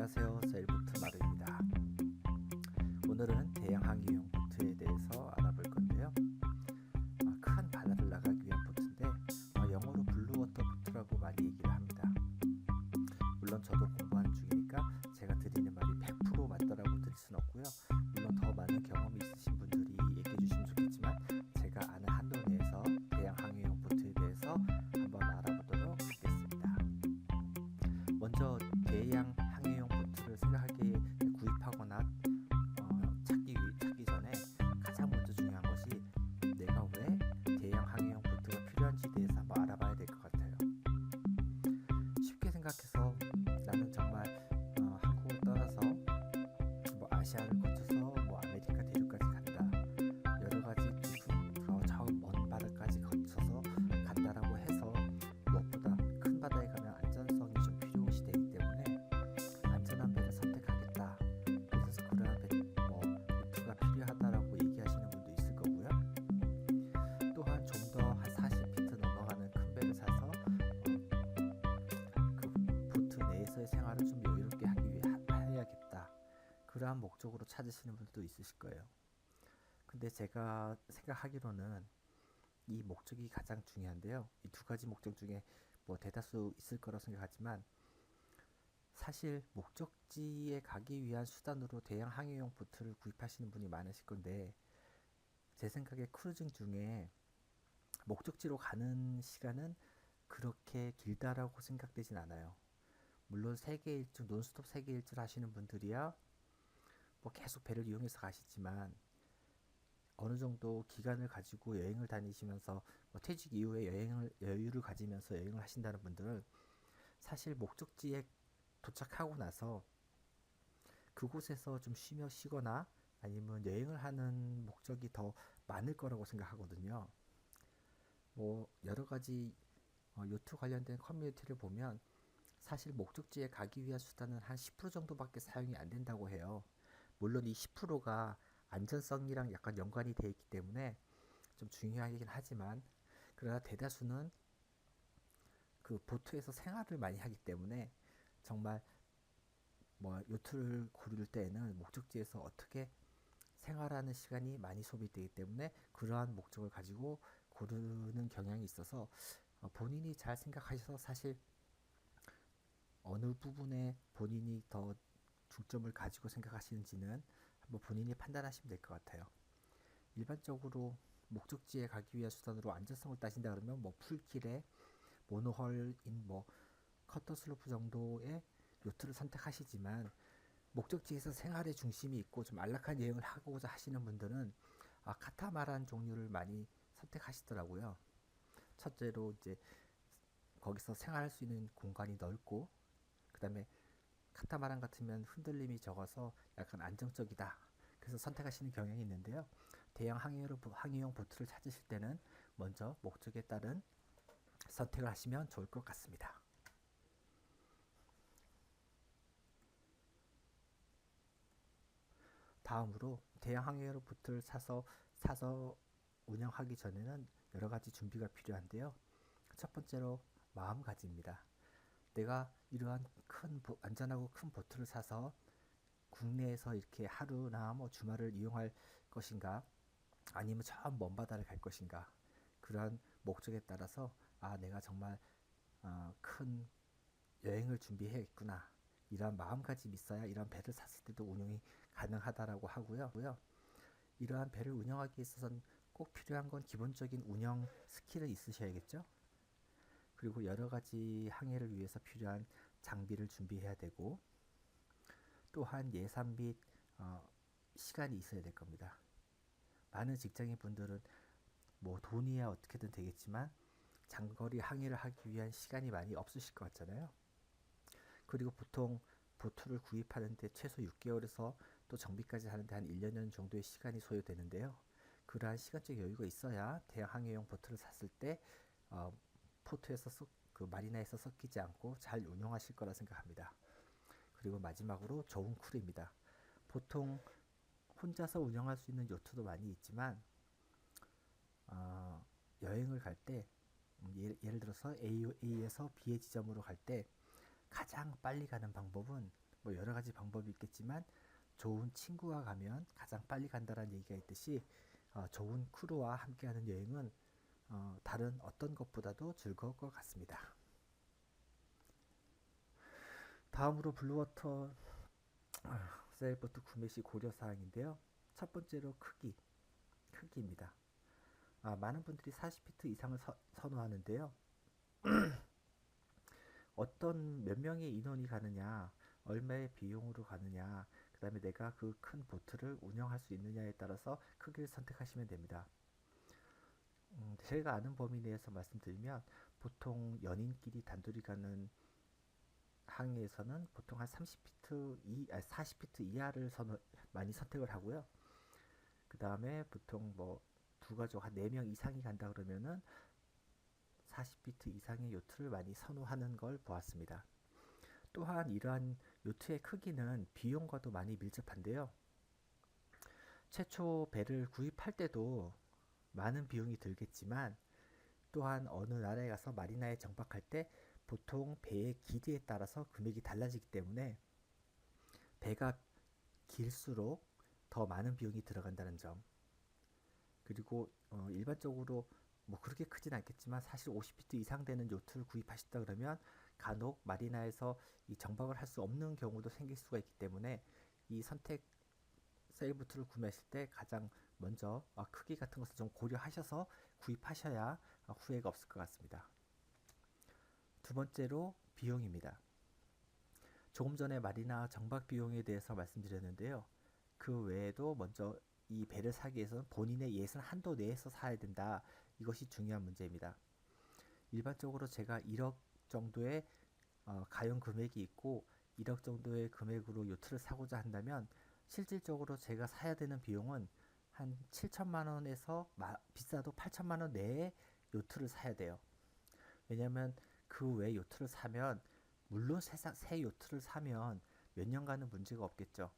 안녕하세요. 세일보트 마루입니다. 오늘은 대양 항해용 보트에 대해서 알아볼 건데요. 큰 바다를 나가기 위한 보트인데 영어로 블루워터 보트라고 많이 얘기를 합니다. 물론 저도 공부하는 중이니까 제가 드리는 말이 100% 맞다라고 드릴 수는 없고요. 물론 더 많은 경험이 있으신 분들이 얘기해 주시면 좋겠지만 제가 아는 한도 내에서 대양 항해용 보트에 대해서 한번 알아보도록 하겠습니다. 먼저 대양 항해용 보트를 생각하기에 구입하거나 찾기 전에 가장 먼저 중요한 것이 내가 왜 대양 항해용 보트가 필요한지에 대해서 한번 알아봐야 될 것 같아요. 쉽게 생각해서 나는 정말 한국을 떠나서 아시아를 거쳐서 아메리카 대륙까지 간다. 여러 가지 깊은 저 먼 바다까지 거쳐서 간다라고 해서 무엇보다 큰 바다에 가면 안전성이 좀 필요한 시대이기 때문에 안전한 배를 선택하겠다. 그래서 그러한 보트가 필요하다라고 얘기하시는 분도 있을 거고요. 또한 좀 더 한 40피트 넘어가는 큰 배를 사서 그 보트 내에서의 생활을 좀 여유롭게 하기 위해 해야겠다. 그러한 목적으로 찾으시는 분들도 있으실 거예요. 근데 제가 생각하기로는 이 목적이 가장 중요한데요. 이 두 가지 목적 중에 대다수 있을 거라고 생각하지만 사실 목적지에 가기 위한 수단으로 대형 항해용 보트를 구입하시는 분이 많으실 건데 제 생각에 크루징 중에 목적지로 가는 시간은 그렇게 길다라고 생각되진 않아요. 물론 세계 일주 논스톱 세계 일주를 하시는 분들이야 계속 배를 이용해서 가시지만 어느 정도 기간을 가지고 여행을 다니시면서 퇴직 이후에 여유를 가지면서 여행을 하신다는 분들은 사실 목적지에 도착하고 나서 그곳에서 좀 쉬거나 아니면 여행을 하는 목적이 더 많을 거라고 생각하거든요. 여러 가지 요트 관련된 커뮤니티를 보면 사실 목적지에 가기 위한 수단은 한 10% 정도밖에 사용이 안 된다고 해요. 물론 이 10%가 안전성이랑 약간 연관이 되어 있기 때문에 좀 중요하긴 하지만 그러나 대다수는 그 보트에서 생활을 많이 하기 때문에 정말 요트를 고를 때에는 목적지에서 어떻게 생활하는 시간이 많이 소비되기 때문에 그러한 목적을 가지고 고르는 경향이 있어서 본인이 잘 생각하셔서 사실 어느 부분에 본인이 더 중점을 가지고 생각하시는지는 한번 본인이 판단하시면 될 것 같아요. 일반적으로 목적지에 가기 위한 수단으로 안전성을 따진다 그러면 풀킬에 모노헐인 커터슬로프 정도의 요트를 선택하시지만 목적지에서 생활의 중심이 있고 좀 안락한 여행을 하고자 하시는 분들은 카타마란 종류를 많이 선택하시더라고요. 첫째로 이제 거기서 생활할 수 있는 공간이 넓고 그 다음에 카타마란 같으면 흔들림이 적어서 약간 안정적이다. 그래서 선택하시는 경향이 있는데요. 대형 항해용 보트를 찾으실 때는 먼저 목적에 따른 선택을 하시면 좋을 것 같습니다. 다음으로 대형 항해용 보트를 사서 운영하기 전에는 여러 가지 준비가 필요한데요. 첫 번째로 마음가짐입니다. 내가 이러한 안전하고 큰 보트를 사서 국내에서 이렇게 하루나 주말을 이용할 것인가 아니면 저 먼 바다를 갈 것인가 그러한 목적에 따라서 내가 정말 큰 여행을 준비해야겠구나 이러한 마음가짐이 있어야 이러한 배를 샀을 때도 운영이 가능하다라고 하고요. 이러한 배를 운영하기 위해서는 꼭 필요한 건 기본적인 운영 스킬을 있으셔야겠죠. 그리고 여러 가지 항해를 위해서 필요한 장비를 준비해야 되고 또한 예산 및 시간이 있어야 될 겁니다. 많은 직장인 분들은 돈이야 어떻게든 되겠지만 장거리 항해를 하기 위한 시간이 많이 없으실 것 같잖아요. 그리고 보통 보트를 구입하는데 최소 6개월에서 또 정비까지 하는데 한 1년 정도의 시간이 소요되는데요. 그러한 시간적 여유가 있어야 대형 항해용 보트를 샀을 때 포트에서 마리나에서 섞이지 않고 잘 운영하실 거라 생각합니다. 그리고 마지막으로 좋은 크루입니다. 보통 혼자서 운영할 수 있는 요트도 많이 있지만 여행을 갈 때 예를 들어서 A에서 B의 지점으로 갈 때 가장 빨리 가는 방법은 뭐 여러 가지 방법이 있겠지만 좋은 친구와 가면 가장 빨리 간다는 얘기가 있듯이 좋은 크루와 함께하는 여행은 다른 어떤 것보다도 즐거울 것 같습니다. 다음으로 블루워터 세일보트 구매 시 고려 사항인데요. 첫 번째로 크기입니다. 많은 분들이 40피트 이상을 선호하는데요. 어떤 몇 명의 인원이 가느냐, 얼마의 비용으로 가느냐, 그 다음에 내가 그 큰 보트를 운영할 수 있느냐에 따라서 크기를 선택하시면 됩니다. 제가 아는 범위 내에서 말씀드리면 보통 연인끼리 단둘이 가는 항해에서는 보통 한 40피트 이하를 많이 선택을 하고요. 그 다음에 보통 뭐 두 가족 한 4명 이상이 간다 그러면은 40피트 이상의 요트를 많이 선호하는 걸 보았습니다. 또한 이러한 요트의 크기는 비용과도 많이 밀접한데요. 최초 배를 구입할 때도 많은 비용이 들겠지만 또한 어느 나라에 가서 마리나에 정박할 때 보통 배의 길이에 따라서 금액이 달라지기 때문에 배가 길수록 더 많은 비용이 들어간다는 점. 그리고 일반적으로 뭐 그렇게 크진 않겠지만 사실 50피트 이상 되는 요트를 구입하셨다 그러면 간혹 마리나에서 이 정박을 할 수 없는 경우도 생길 수가 있기 때문에 이 선택 세일보트를 구매하실 때 가장 먼저 크기 같은 것을 좀 고려하셔서 구입하셔야 후회가 없을 것 같습니다. 두 번째로 비용입니다. 조금 전에 마리나 정박 비용에 대해서 말씀드렸는데요. 그 외에도 먼저 이 배를 사기 위해서는 본인의 예산 한도 내에서 사야 된다. 이것이 중요한 문제입니다. 일반적으로 제가 1억 정도의 가용 금액이 있고 1억 정도의 금액으로 요트를 사고자 한다면 실질적으로 제가 사야 되는 비용은 한 7천만 원에서 비싸도 8천만 원 내에 요트를 사야 돼요. 왜냐하면 그 외 요트를 사면 물론 새 요트를 사면 몇 년간은 문제가 없겠죠.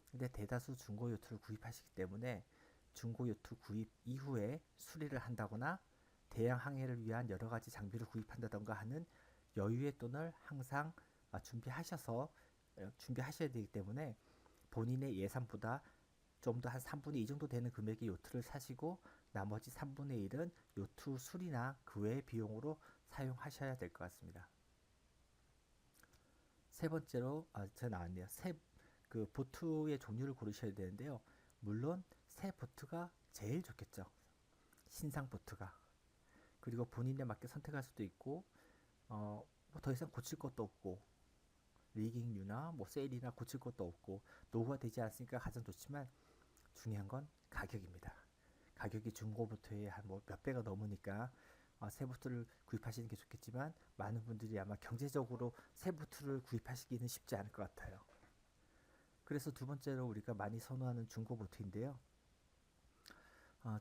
근데 대다수 중고 요트를 구입하시기 때문에 중고 요트 구입 이후에 수리를 한다거나 대양 항해를 위한 여러 가지 장비를 구입한다던가 하는 여유의 돈을 항상 준비하셔야 되기 때문에 본인의 예산보다 좀 더 한 3분의 2 정도 되는 금액의 요트를 사시고 나머지 3분의 1은 요트 수리나 그 외의 비용으로 사용하셔야 될 것 같습니다. 세 번째로 저 나왔네요. 그 보트의 종류를 고르셔야 되는데요. 물론 새 보트가 제일 좋겠죠. 신상 보트가. 그리고 본인에 맞게 선택할 수도 있고 뭐더 이상 고칠 것도 없고 리깅류나 뭐 세일이나 고칠 것도 없고 노후가 되지 않았으니까 가장 좋지만 중요한 건 가격입니다. 가격이 중고 보트의 한 뭐 몇 배가 넘으니까 새 보트를 구입하시는 게 좋겠지만 많은 분들이 아마 경제적으로 새 보트를 구입하시기는 쉽지 않을 것 같아요. 그래서 두 번째로 우리가 많이 선호하는 중고 보트인데요.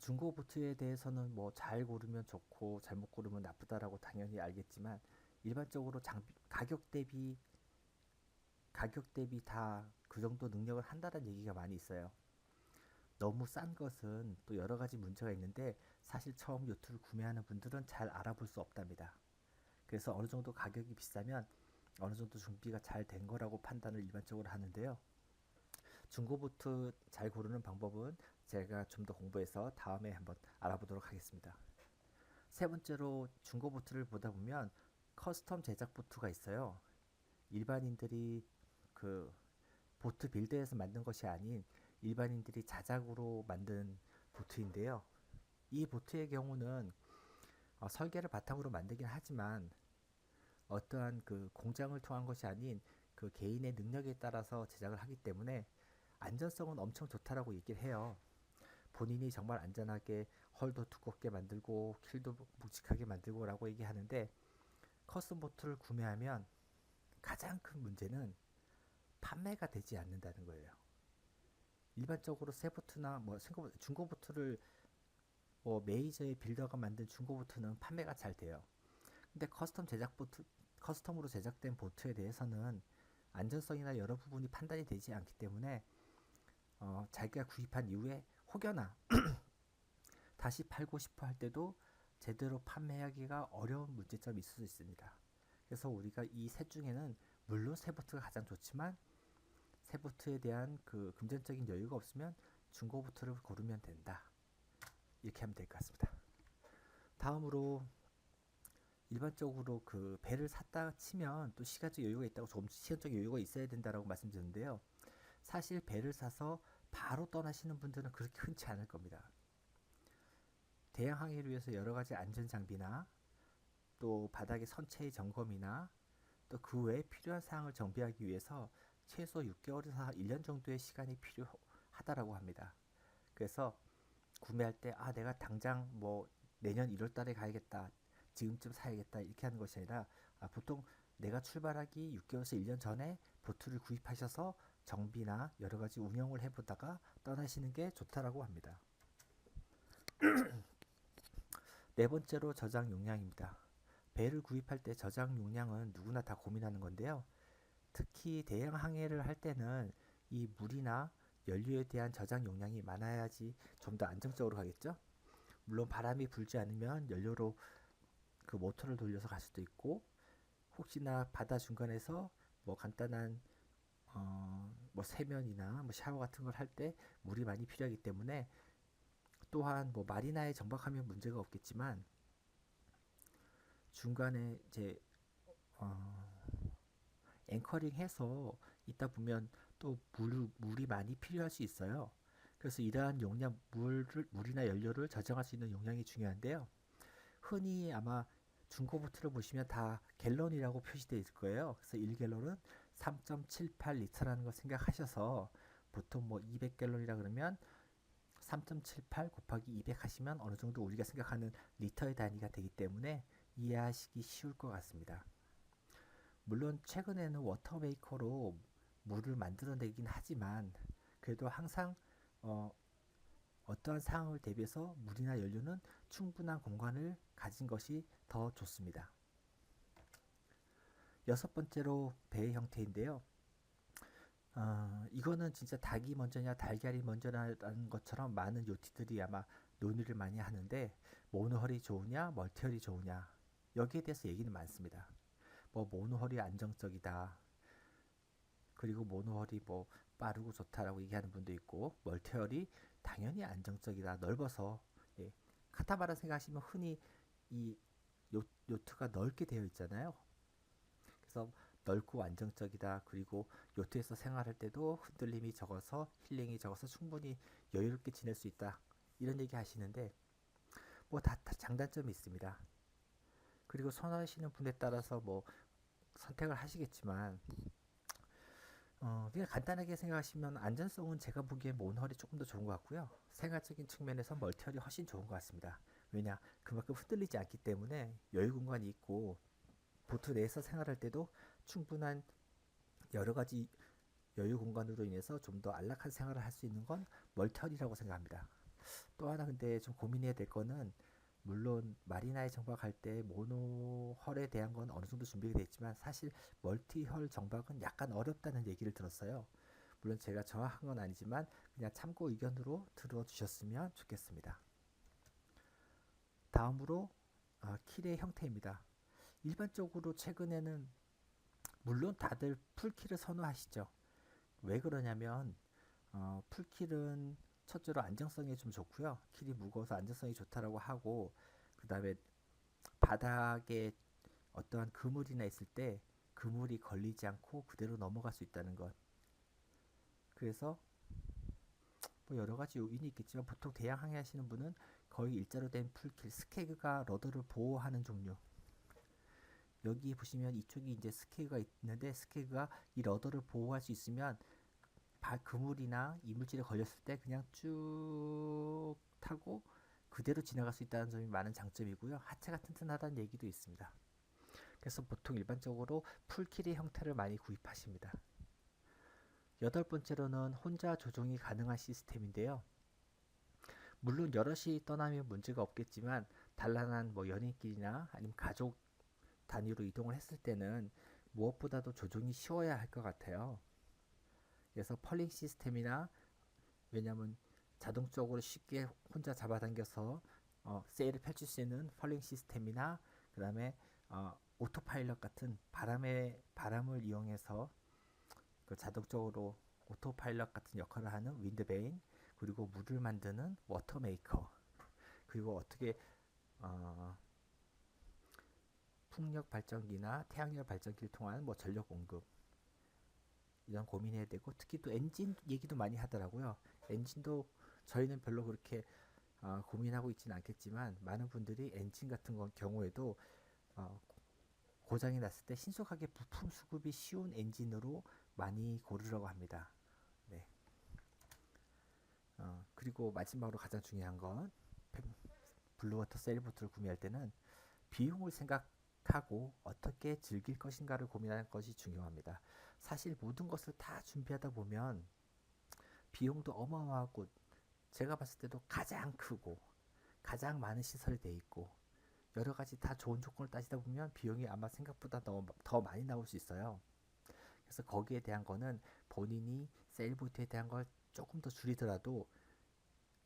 중고 보트에 대해서는 뭐 잘 고르면 좋고 잘못 고르면 나쁘다라고 당연히 알겠지만 일반적으로 가격 대비 다 그 정도 능력을 한다는 얘기가 많이 있어요. 너무 싼 것은 또 여러 가지 문제가 있는데 사실 처음 요트를 구매하는 분들은 잘 알아볼 수 없답니다. 그래서 어느 정도 가격이 비싸면 어느 정도 준비가 잘 된 거라고 판단을 일반적으로 하는데요. 중고보트 잘 고르는 방법은 제가 좀 더 공부해서 다음에 한번 알아보도록 하겠습니다. 세 번째로 중고보트를 보다 보면 커스텀 제작 보트가 있어요. 일반인들이 그 보트 빌드에서 만든 것이 아닌 일반인들이 자작으로 만든 보트인데요. 이 보트의 경우는 설계를 바탕으로 만들긴 하지만 어떠한 그 공장을 통한 것이 아닌 그 개인의 능력에 따라서 제작을 하기 때문에 안전성은 엄청 좋다라고 얘기를 해요. 본인이 정말 안전하게 헐도 두껍게 만들고 킬도 묵직하게 만들고라고 얘기하는데 커스텀 보트를 구매하면 가장 큰 문제는 판매가 되지 않는다는 거예요. 일반적으로 새 보트나 뭐 중고 보트를 뭐 메이저의 빌더가 만든 중고 보트는 판매가 잘 돼요. 근데 커스텀으로 제작된 보트에 대해서는 안전성이나 여러 부분이 판단이 되지 않기 때문에 자기가 구입한 이후에 혹여나 다시 팔고 싶어 할 때도 제대로 판매하기가 어려운 문제점이 있을 수 있습니다. 그래서 우리가 이 셋 중에는 물론 새 보트가 가장 좋지만 새 보트에 대한 그 금전적인 여유가 없으면 중고 보트를 고르면 된다. 이렇게 하면 될 것 같습니다. 다음으로 일반적으로 그 배를 샀다 치면 또 시간적 여유가 있다고, 조금 시간적 여유가 있어야 된다라고 말씀드렸는데요. 사실 배를 사서 바로 떠나시는 분들은 그렇게 흔치 않을 겁니다. 대양 항해를 위해서 여러 가지 안전 장비나 또 바닥의 선체의 점검이나 또 그 외에 필요한 사항을 정비하기 위해서 최소 6개월에서 1년 정도의 시간이 필요하다라고 합니다. 그래서 구매할 때 내가 당장 뭐 내년 1월 달에 가야겠다, 지금쯤 사야겠다 이렇게 하는 것이 아니라 보통 내가 출발하기 6개월에서 1년 전에 보트를 구입하셔서 정비나 여러 가지 운영을 해보다가 떠나시는 게 좋다라고 합니다. 네 번째로 저장 용량입니다. 배를 구입할 때 저장 용량은 누구나 다 고민하는 건데요. 특히 대양 항해를 할 때는 이 물이나 연료에 대한 저장 용량이 많아야지 좀 더 안정적으로 가겠죠. 물론 바람이 불지 않으면 연료로 그 모터를 돌려서 갈 수도 있고, 혹시나 바다 중간에서 뭐 간단한 뭐 세면이나 뭐 샤워 같은 걸 할 때 물이 많이 필요하기 때문에, 또한 뭐 마리나에 정박하면 문제가 없겠지만 중간에 이제 어, 앵커링해서 있다 보면 또 물이 많이 필요할 수 있어요. 그래서 이러한 용량, 물이나 연료를 저장할 수 있는 용량이 중요한데요. 흔히 아마 중고보트를 보시면 다 갤런이라고 표시되어 있을 거예요. 그래서 1갤런은 3.78리터라는 걸 생각하셔서, 보통 뭐 200갤런이라 그러면 3.78 곱하기 200 하시면 어느 정도 우리가 생각하는 리터의 단위가 되기 때문에 이해하시기 쉬울 것 같습니다. 물론 최근에는 워터메이커로 물을 만들어내긴 하지만, 그래도 항상 어떠한 상황을 대비해서 물이나 연료는 충분한 공간을 가진 것이 더 좋습니다. 여섯 번째로 배의 형태인데요. 이거는 진짜 닭이 먼저냐 달걀이 먼저냐라는 것처럼 많은 요티들이 아마 논의를 많이 하는데, 모노홀이 좋으냐 멀티홀이 좋으냐, 여기에 대해서 얘기는 많습니다. 뭐 모노홀이 안정적이다, 그리고 모노홀이 뭐 빠르고 좋다라고 얘기하는 분도 있고, 멀티홀이 당연히 안정적이다, 넓어서. 예. 카타마란 생각하시면 흔히 이 요트가 넓게 되어 있잖아요. 그래서 넓고 안정적이다, 그리고 요트에서 생활할 때도 흔들림이 적어서 힐링이 적어서 충분히 여유롭게 지낼 수 있다, 이런 얘기 하시는데 뭐 다 장단점이 있습니다. 그리고 선호하시는 분에 따라서 뭐 선택을 하시겠지만, 그냥 간단하게 생각하시면 안전성은 제가 보기엔 모노홀이 조금 더 좋은 것 같고요. 생활적인 측면에서 멀티홀이 훨씬 좋은 것 같습니다. 왜냐, 그만큼 흔들리지 않기 때문에 여유 공간이 있고, 보트 내에서 생활할 때도 충분한 여러 가지 여유 공간으로 인해서 좀 더 안락한 생활을 할 수 있는 건 멀티홀이라고 생각합니다. 또 하나 근데 좀 고민해야 될 거는, 물론 마리나에 정박할 때 모노홀에 대한 건 어느 정도 준비가 되어 있지만 사실 멀티홀 정박은 약간 어렵다는 얘기를 들었어요. 물론 제가 정확한 건 아니지만 그냥 참고 의견으로 들어주셨으면 좋겠습니다. 다음으로 킬의 형태입니다. 일반적으로 최근에는 물론 다들 풀킬을 선호하시죠. 왜 그러냐면 풀킬은 첫째로 안정성이 좀 좋고요. 킬이 무거워서 안정성이 좋다라고 하고, 그 다음에 바닥에 어떠한 그물이나 있을 때 그물이 걸리지 않고 그대로 넘어갈 수 있다는 것. 그래서 뭐 여러 가지 요인이 있겠지만 보통 대양 항해하시는 분은 거의 일자로 된 풀킬, 스케그가 러더를 보호하는 종류. 여기 보시면 이쪽이 이제 스케그가 있는데, 스케그가 이 러더를 보호할 수 있으면 그물이나 이물질에 걸렸을 때 그냥 쭉 타고 그대로 지나갈 수 있다는 점이 많은 장점이고요. 하체가 튼튼하다는 얘기도 있습니다. 그래서 보통 일반적으로 풀킬의 형태를 많이 구입하십니다. 여덟 번째로는 혼자 조종이 가능한 시스템인데요. 물론 여럿이 떠나면 문제가 없겠지만, 단란한 뭐 연인끼리나 아니면 가족 단위로 이동을 했을 때는 무엇보다도 조종이 쉬워야 할 것 같아요. 그래서 펄링 시스템이나, 왜냐하면 자동적으로 쉽게 혼자 잡아당겨서 세일을 펼칠 수 있는 펄링 시스템이나, 그 다음에 오토파일럿 같은 바람을 이용해서 그 자동적으로 오토파일럿 같은 역할을 하는 윈드베인, 그리고 물을 만드는 워터메이커, 그리고 어떻게 어, 풍력 발전기나 태양열 발전기를 통한 뭐 전력 공급 이런 고민해야 되고, 특히 또 엔진 얘기도 많이 하더라고요. 엔진도 저희는 별로 그렇게 고민하고 있지는 않겠지만, 많은 분들이 엔진 같은 경우에도 어, 고장이 났을 때 신속하게 부품 수급이 쉬운 엔진으로 많이 고르려고 합니다. 네. 그리고 마지막으로 가장 중요한 건, 블루워터 세일보트를 구매할 때는 비용을 생각하고 어떻게 즐길 것인가를 고민하는 것이 중요합니다. 사실 모든 것을 다 준비하다 보면 비용도 어마어마하고, 제가 봤을 때도 가장 크고 가장 많은 시설이 돼 있고 여러 가지 다 좋은 조건을 따지다 보면 비용이 아마 생각보다 더 많이 나올 수 있어요. 그래서 거기에 대한 거는 본인이 세일보트에 대한 걸 조금 더 줄이더라도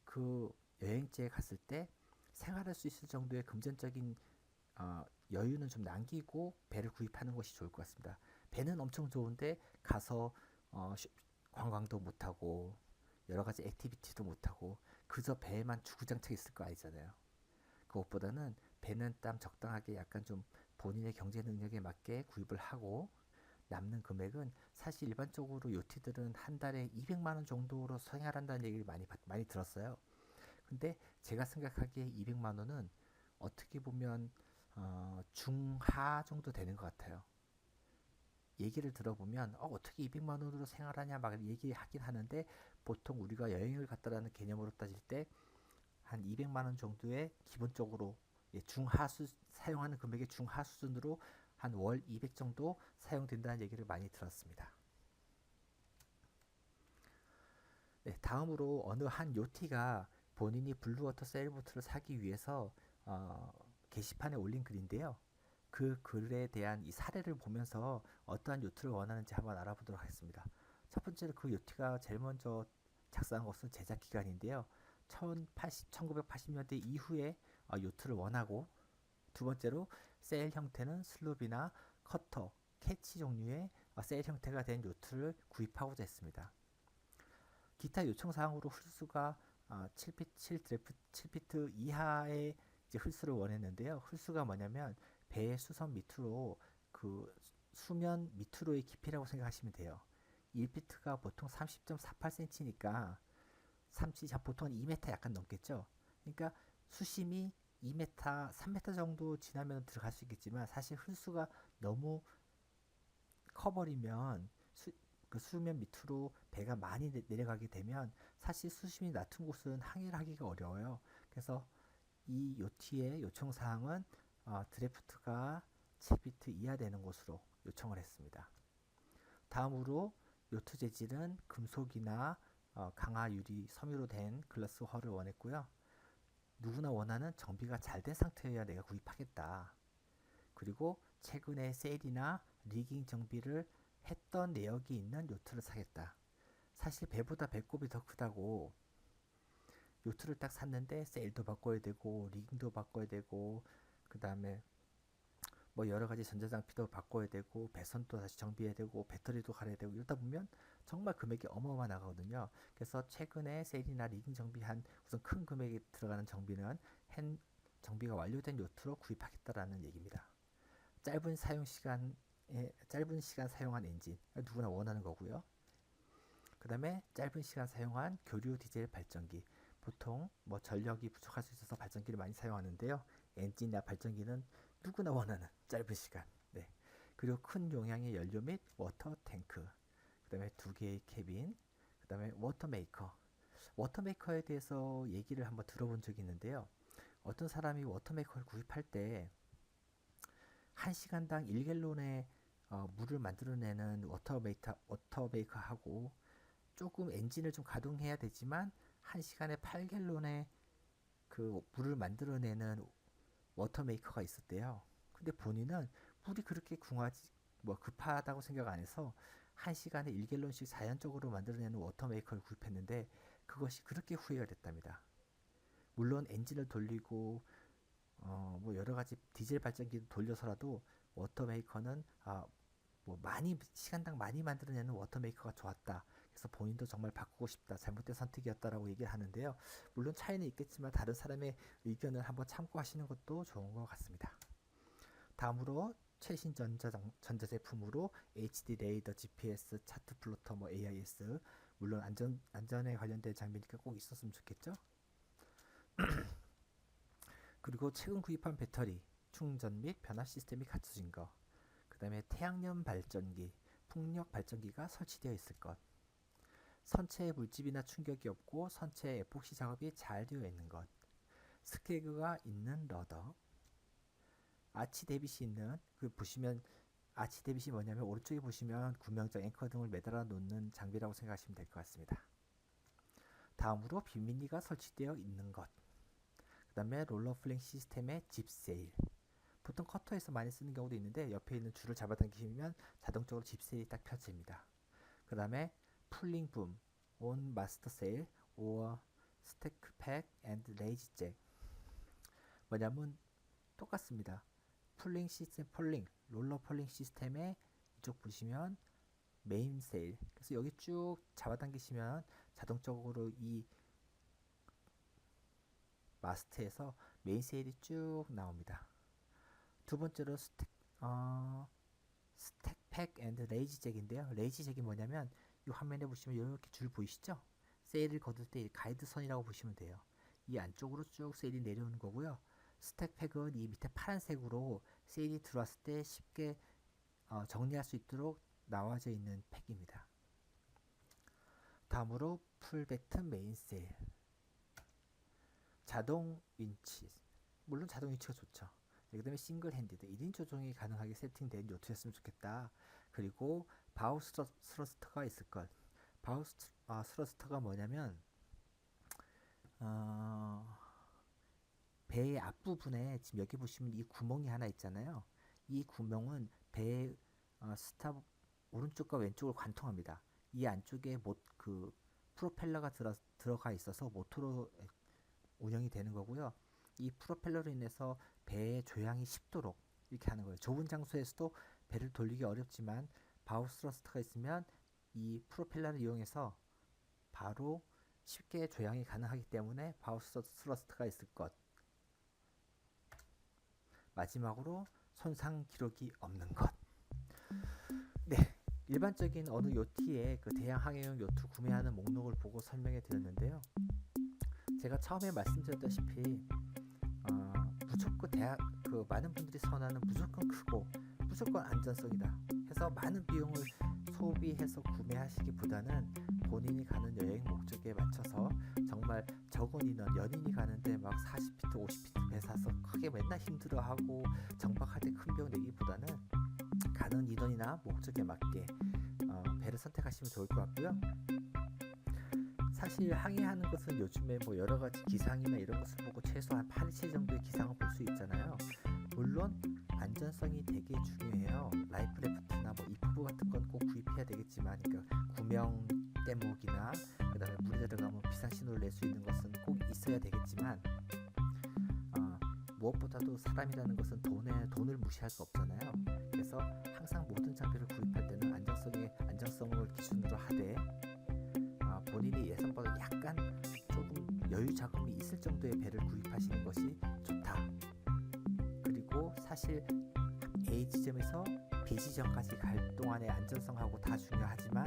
그 여행지에 갔을 때 생활할 수 있을 정도의 금전적인 여유는 좀 남기고 배를 구입하는 것이 좋을 것 같습니다. 배는 엄청 좋은데 가서 관광도 못하고 여러 가지 액티비티도 못하고 그저 배에만 주구장창 있을 거 아니잖아요. 그것보다는 배는 땀 적당하게 약간 좀 본인의 경제 능력에 맞게 구입을 하고, 남는 금액은 사실 일반적으로 요티들은 한 달에 200만 원 정도로 생활한다는 얘기를 많이 들었어요. 근데 제가 생각하기에 200만 원은 어떻게 보면 중하 정도 되는 것 같아요. 얘기를 들어보면 어떻게 200만 원으로 생활하냐 막 얘기하긴 하는데, 보통 우리가 여행을 갔다라는 개념으로 따질 때 한 200만 원 정도의 기본적으로 중하수 사용하는 금액의 중하 수준으로 한 월 200 정도 사용된다는 얘기를 많이 들었습니다. 네, 다음으로 어느 한 요티가 본인이 블루워터 세일보트를 사기 위해서 어, 게시판에 올린 글인데요. 그 글에 대한 이 사례를 보면서 어떠한 요트를 원하는지 한번 알아보도록 하겠습니다. 첫 번째로 그 요트가 제일 먼저 작성한 것은 제작 기간인데요. 1980년대 이후에 요트를 원하고, 두 번째로 세일 형태는 슬롭이나 커터, 캐치 종류의 세일 형태가 된 요트를 구입하고자 했습니다. 기타 요청 사항으로 훌수가 7피트 이하의 이제 훌수를 원했는데요. 훌수가 뭐냐면 배의 수선 밑으로 그 수면 밑으로의 깊이라고 생각하시면 돼요. 1피트가 보통 30.48cm니까 보통 2m 약간 넘겠죠. 그러니까 수심이 2m, 3m 정도 지나면 들어갈 수 있겠지만, 사실 흙수가 너무 커버리면 그 수면 밑으로 배가 많이 내려가게 되면 사실 수심이 낮은 곳은 항해를 하기가 어려워요. 그래서 이 요티의 요청 사항은 드래프트가 7피트 이하 되는 곳으로 요청을 했습니다. 다음으로 요트 재질은 금속이나 강화 유리, 섬유로 된 글라스 헐을 원했고요. 누구나 원하는 정비가 잘 된 상태여야 내가 구입하겠다. 그리고 최근에 세일이나 리깅 정비를 했던 내역이 있는 요트를 사겠다. 사실 배보다 배꼽이 더 크다고 요트를 딱 샀는데 세일도 바꿔야 되고 리깅도 바꿔야 되고, 그 다음에 뭐 여러 가지 전자장피도 바꿔야 되고 배선도 다시 정비해야 되고 배터리도 갈아야 되고, 이러다 보면 정말 금액이 어마어마 나가거든요. 그래서 최근에 세일이나 리깅 정비한 우선 큰 금액이 들어가는 정비는 정비가 완료된 요트로 구입하겠다라는 얘기입니다. 짧은 시간 사용한 엔진, 누구나 원하는 거고요. 그 다음에 짧은 시간 사용한 교류 디젤 발전기, 보통 뭐 전력이 부족할 수 있어서 발전기를 많이 사용하는데요. 엔진이나 발전기는 누구나 원하는 짧은 시간. 네. 그리고 큰 용량의 연료 및 워터 탱크, 그 다음에 두 개의 캐빈, 그 다음에 워터메이커. 워터메이커에 대해서 얘기를 한번 들어본 적이 있는데요. 어떤 사람이 워터메이커를 구입할 때 1시간당 1갤론의 물을 만들어내는 워터메이커하고 조금 엔진을 좀 가동해야 되지만 1시간에 8갤론의 그 물을 만들어내는 워터메이커가 있었대요. 근데 본인은 물이 그렇게 급하다고 생각 안 해서 1시간에 1갤론씩 자연적으로 만들어내는 워터메이커를 구입했는데, 그것이 그렇게 후회가 됐답니다. 물론 엔진을 돌리고 뭐 여러 가지 디젤 발전기를 돌려서라도 워터메이커는 뭐 시간당 많이 만들어내는 워터메이커가 좋았다. 그래서 본인도 정말 바꾸고 싶다, 잘못된 선택이었다라고 얘기를 하는데요. 물론 차이는 있겠지만 다른 사람의 의견을 한번 참고하시는 것도 좋은 것 같습니다. 다음으로 최신 전자제품으로 HD 레이더, GPS, 차트 플로터, AIS, 물론 안전에 관련된 장비니까 꼭 있었으면 좋겠죠. 그리고 최근 구입한 배터리, 충전 및 변압 시스템이 갖춰진 것, 그 다음에 태양열 발전기, 풍력 발전기가 설치되어 있을 것, 선체에 물집이나 충격이 없고 선체에 에폭시 작업이 잘 되어 있는 것, 스케그가 있는 러더, 아치 데빗이 있는, 보시면 아치 데빗이 뭐냐면 오른쪽에 보시면 구명정, 앵커 등을 매달아 놓는 장비라고 생각하시면 될 것 같습니다. 다음으로 빗밀리가 설치되어 있는 것, 그 다음에 롤러 플링 시스템의 집 세일, 보통 커터에서 많이 쓰는 경우도 있는데 옆에 있는 줄을 잡아당기시면 자동적으로 집 세일이 딱 펴집니다. 그 다음에 풀링 붐, 온 마스터 세일, or 스테크 팩 앤드 레이지 잭, 뭐냐면 똑같습니다. 풀링 시스템, 롤러 폴링 시스템에 이쪽 보시면 메인 세일, 그래서 여기 쭉 잡아당기시면 자동적으로 이 마스트에서 메인 세일이 쭉 나옵니다. 두 번째로 스택팩 앤드 레이지 잭인데요. 레이지 잭이 뭐냐면 이 화면에 보시면 이렇게 줄 보이시죠? 세일을 거둘 때 가이드선이라고 보시면 돼요. 이 안쪽으로 쭉 세일이 내려오는 거고요. 스택팩은 이 밑에 파란색으로 세일이 들어왔을 때 쉽게 정리할 수 있도록 나와져 있는 팩입니다. 다음으로 풀베트 메인 세일, 자동 윈치, 물론 자동 윈치가 좋죠. 그 다음에 싱글 핸디드 1인 조종이 가능하게 세팅된 요트였으면 좋겠다. 그리고 바우 스러스터가 있을 것. 바우 스러스터가 뭐냐면 배의 앞부분에 지금 여기 보시면 이 구멍이 하나 있잖아요. 이 구멍은 배의 스탑 오른쪽과 왼쪽을 관통합니다. 이 안쪽에 프로펠러가 들어가 있어서 모터로 운영이 되는 거고요. 이 프로펠러로 인해서 배의 조향이 쉽도록 이렇게 하는 거예요. 좁은 장소에서도 배를 돌리기 어렵지만 바우 스러스터가 있으면 이 프로펠러를 이용해서 바로 쉽게 조향이 가능하기 때문에 바우 스러스터가 있을 것. 마지막으로 손상 기록이 없는 것. 네, 일반적인 어느 요트의 대양 항해용 요트 구매하는 목록을 보고 설명해 드렸는데요. 제가 처음에 말씀드렸다시피 무조건 많은 분들이 선호하는 무조건 크고 무조건 안전성이다 해서 많은 비용을 소비해서 구매하시기보다는 본인이 가는 여행 목적에 맞춰서 정말 적은 인원, 연인이 가는데 막 40피트, 50피트 배 사서 크게 맨날 힘들어하고 정박할 때 큰 비용 내기보다는 가는 인원이나 목적에 맞게 배를 선택하시면 좋을 것 같고요. 사실 항해하는 것은 요즘에 여러 가지 기상이나 이런 것을 보고 최소한 8, 7 정도의 기상을 볼 수 있잖아요. 물론 안전성이 되게 중요해요. 라이프 래프트나 이프브 같은 건 꼭 구입해야 되겠지만, 그러니까 구명 떼목이나 그 다음에 물에 들어가면 비상 신호를 낼 수 있는 것은 꼭 있어야 되겠지만, 무엇보다도 사람이라는 것은 돈을 무시할 수 없잖아요. 그래서 항상 모든 장비를 구입할 때는 안정성을 기준으로 하되 본인의 예산보다 약간 조금 여유 자금이 있을 정도의 배를 구입하시는 것이 좋다. 그리고 사실 A 지점에서 B 지점까지 갈 동안의 안전성하고 다 중요하지만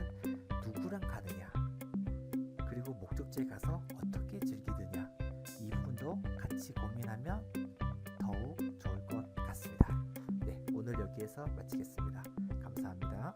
누구랑 가느냐, 그리고 목적지에 가서 어떻게 즐기느냐, 이 부분도 같이 고민하면 더욱 좋을 것 같습니다. 네, 오늘 여기에서 마치겠습니다. 감사합니다.